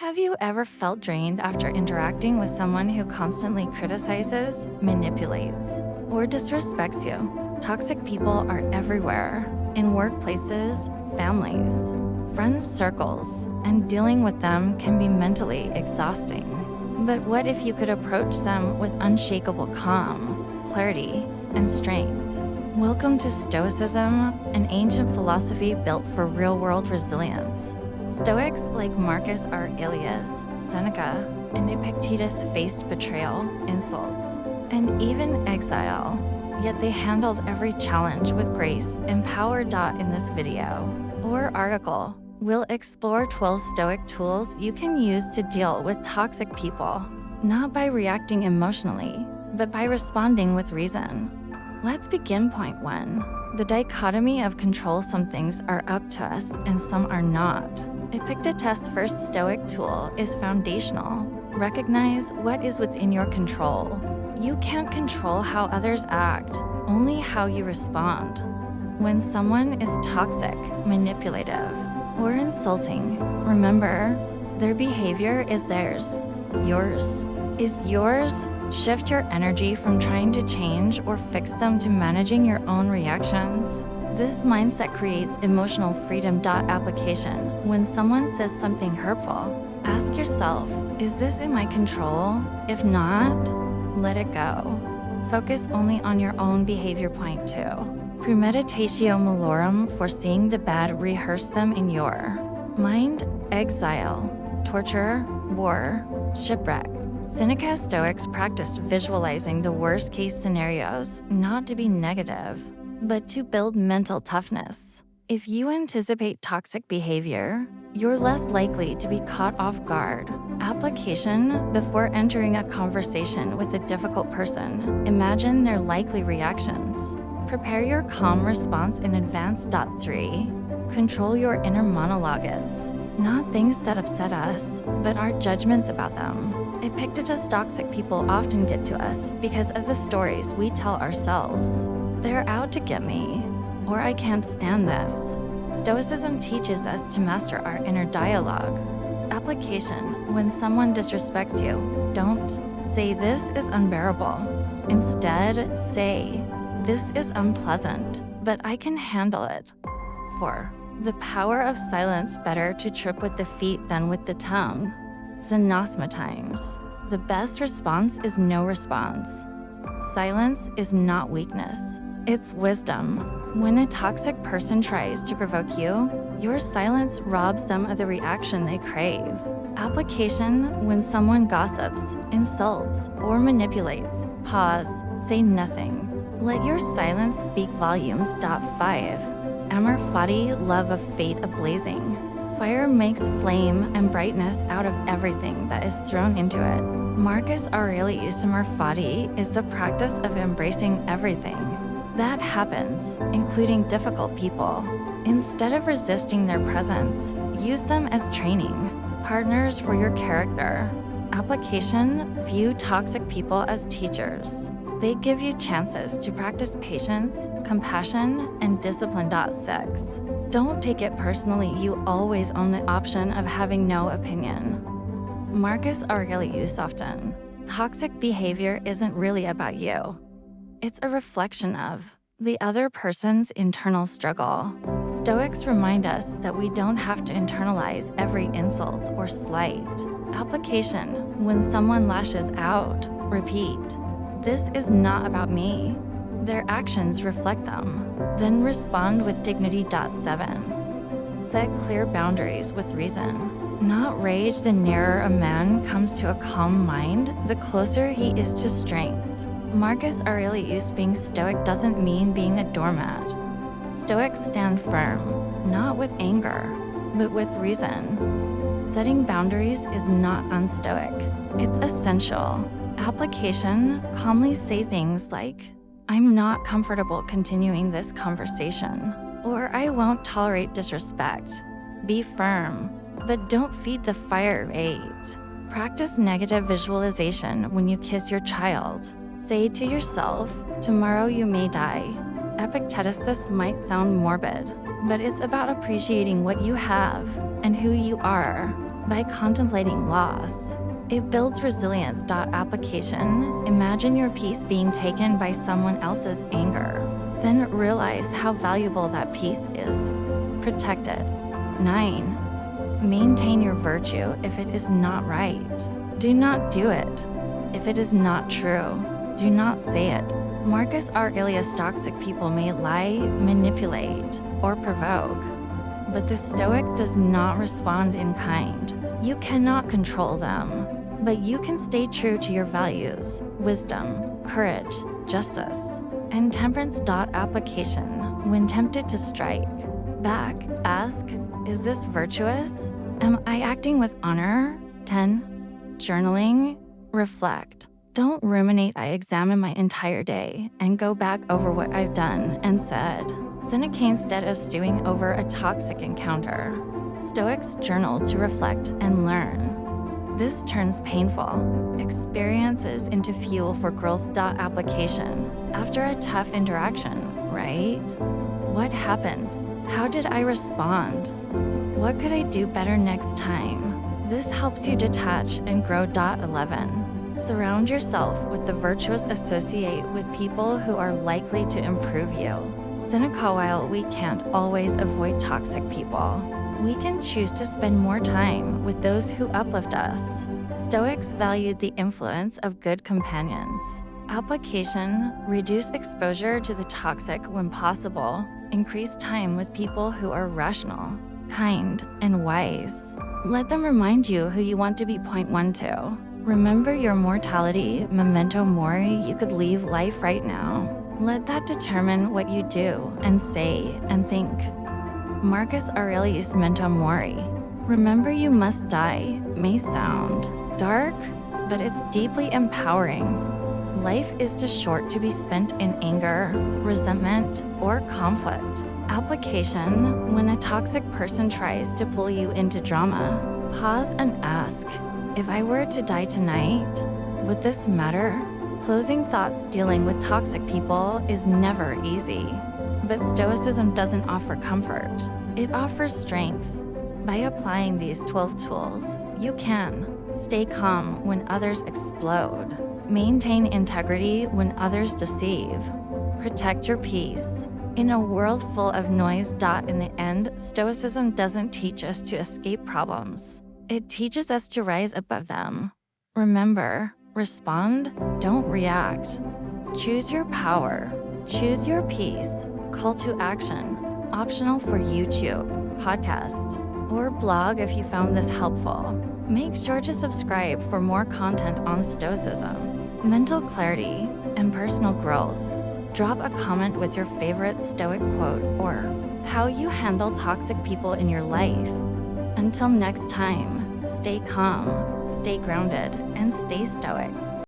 Have you ever felt drained after interacting with someone who constantly criticizes, manipulates, or disrespects you? Toxic people are everywhere, in workplaces, families, friends circles, and dealing with them can be mentally exhausting. But what if you could approach them with unshakable calm, clarity, and strength? Welcome to Stoicism, an ancient philosophy built for real-world resilience. Stoics like Marcus Aurelius, Seneca, and Epictetus faced betrayal, insults, and even exile. Yet they handled every challenge with grace and power. In this video or article, we'll explore 12 Stoic tools you can use to deal with toxic people, not by reacting emotionally, but by responding with reason. Let's begin. Point 1. The dichotomy of control. Some things are up to us and some are not. Epictetus' first Stoic tool is foundational. Recognize what is within your control. You can't control how others act, only how you respond. When someone is toxic, manipulative, or insulting, remember, their behavior is theirs. Yours is yours. Shift your energy from trying to change or fix them to managing your own reactions. This mindset creates emotional freedom. Application. When someone says something hurtful, ask yourself, is this in my control? If not, let it go. Focus only on your own behavior. Point 2. Premeditatio malorum. Foreseeing the bad, rehearse them in your mind. Exile, torture, war, shipwreck. Seneca. Stoics practiced visualizing the worst-case scenarios, not to be negative, but to build mental toughness. If you anticipate toxic behavior, you're less likely to be caught off guard. Application. Before entering a conversation with a difficult person, imagine their likely reactions. Prepare your calm response in advance. 3. Control your inner monologues. Not things that upset us, but our judgments about them. Epictetus. Toxic people often get to us because of the stories we tell ourselves. They're out to get me, or I can't stand this. Stoicism teaches us to master our inner dialogue. Application. When someone disrespects you, don't say this is unbearable. Instead, say, this is unpleasant, but I can handle it. 4. The power of silence. Better to trip with the feet than with the tongue. Xenosmatimes. The best response is no response. Silence is not weakness, it's wisdom. When a toxic person tries to provoke you, your silence robs them of the reaction they crave. Application. When someone gossips, insults, or manipulates, pause, say nothing. Let your silence speak volumes. 5. Amor fati. Love of fate ablazing. Fire makes flame and brightness out of everything that is thrown into it. Marcus Aurelius. Amor fati is the practice of embracing everything that happens, including difficult people. Instead of resisting their presence, use them as training partners for your character. Application. View toxic people as teachers. They give you chances to practice patience, compassion, and discipline. 6. Don't take it personally. You always own the option of having no opinion. Marcus Aurelius. Often, toxic behavior isn't really about you. It's a reflection of the other person's internal struggle. Stoics remind us that we don't have to internalize every insult or slight. Application. When someone lashes out, repeat, this is not about me. Their actions reflect them. Then respond with dignity. 7. Set clear boundaries with reason. Not rage. The nearer a man comes to a calm mind, the closer he is to strength. Marcus Aurelius. Being stoic doesn't mean being a doormat. Stoics stand firm, not with anger, but with reason. Setting boundaries is not unstoic. It's essential. Application. Calmly say things like, I'm not comfortable continuing this conversation, or I won't tolerate disrespect. Be firm, but don't feed the fire. 8. Practice negative visualization. When you kiss your child, say to yourself, tomorrow you may die. Epictetus. This might sound morbid, but it's about appreciating what you have and who you are. By contemplating loss. It builds resilience. Application. Imagine your peace being taken by someone else's anger. Then realize how valuable that peace is. Protect it. 9. Maintain your virtue if it is not right. Do not do it. If it is not true, do not say it. Marcus Aurelius: toxic people may lie, manipulate, or provoke, but the Stoic does not respond in kind. You cannot control them, but you can stay true to your values, wisdom, courage, justice, and temperance. Application. When tempted to strike back, ask, is this virtuous? Am I acting with honor? 10. Journaling. Reflect. Don't ruminate. I examine my entire day and go back over what I've done and said. Seneca: instead of stewing over a toxic encounter, Stoics journal to reflect and learn. This turns painful experiences into fuel for growth. Application. After a tough interaction, right? What happened? How did I respond? What could I do better next time? This helps you detach and grow. 11. Surround yourself with the virtuous. Associate with people who are likely to improve you. Seneca: while we can't always avoid toxic people, we can choose to spend more time with those who uplift us. Stoics valued the influence of good companions. Application. Reduce exposure to the toxic when possible. Increase time with people who are rational, kind, and wise. Let them remind you who you want to be. 12. Remember your mortality. Memento mori. You could leave life right now. Let that determine what you do and say and think. Marcus Aurelius: memento mori. Remember you must die may sound dark, but it's deeply empowering. Life is too short to be spent in anger, resentment, or conflict. Application. When a toxic person tries to pull you into drama, pause and ask, if I were to die tonight, would this matter? Closing thoughts. Dealing with toxic people is never easy, but Stoicism doesn't offer comfort. It offers strength. By applying these 12 tools, you can stay calm when others explode, maintain integrity when others deceive, protect your peace in a world full of noise. In the end, Stoicism doesn't teach us to escape problems. It teaches us to rise above them. Remember, respond, don't react. Choose your power, choose your peace. Call to action, optional for YouTube, podcast, or blog if you found this helpful. Make sure to subscribe for more content on Stoicism, mental clarity, and personal growth. Drop a comment with your favorite Stoic quote or how you handle toxic people in your life. Until next time, stay calm, stay grounded, and stay stoic.